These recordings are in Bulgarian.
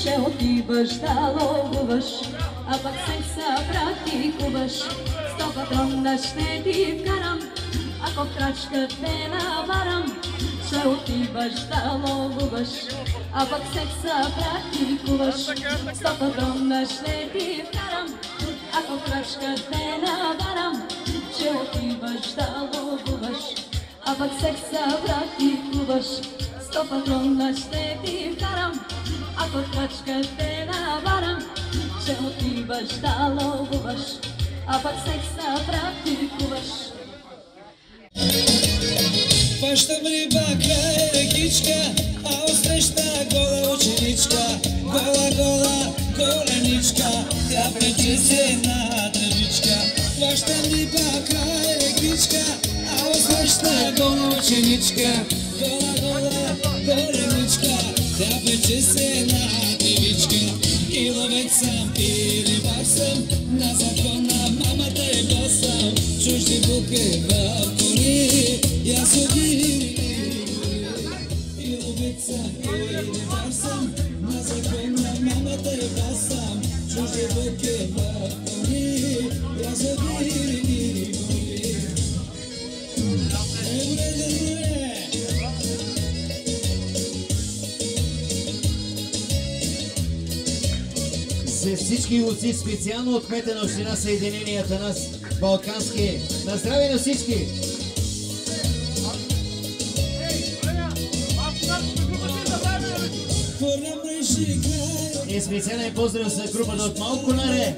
че отиваш да ловуваш, а пък секса практикуваш. 100 патрона ще ти вкарам, ако в крачка те наварам. Че отиваш да ловуваш, а пък секса практикуваш. 100 патрона ще ти вкарам, ако в крачка те наварам. Че отиваш да ловуваш, а пък секса практикуваш. 100 патрона ще ти вкарам, ако в крачка те наварам. Че отиваш да ловуваш, а пък секса практикуваш. Пащам риба край рекичка, а отсреща гола ученичка. Гола, гола, голеничка, тя пече се една тръбичка. Пащам риба край рекичка, а отсреща гола ученичка. Гола, гола, голеничка, тя пече се една тръбичка. И ловец съм, и рибар съм, на закона мамата е басам. Чужди буки в коли, я суди. И ловец съм, и рибар съм, на закона мамата е басам. Чужди буки в коли, я суди. За всички ловци, специално от кмета на община Съединение Атанас Балкански. На здраве на всички! И специален поздрав за групата от Малко Наре.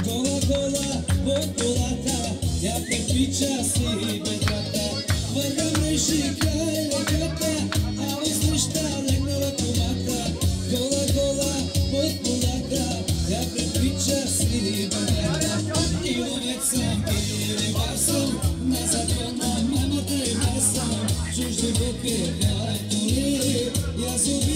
Гола, гола, под колата, тя препича си бедрата. Върна мрежи край ръката, а усреща легнала комата. Гола, гола, под колата, тя препича си бедрата. И ловец съм, и рибар съм, на закона мамата е басам. Чужди буки в коли, я зуби.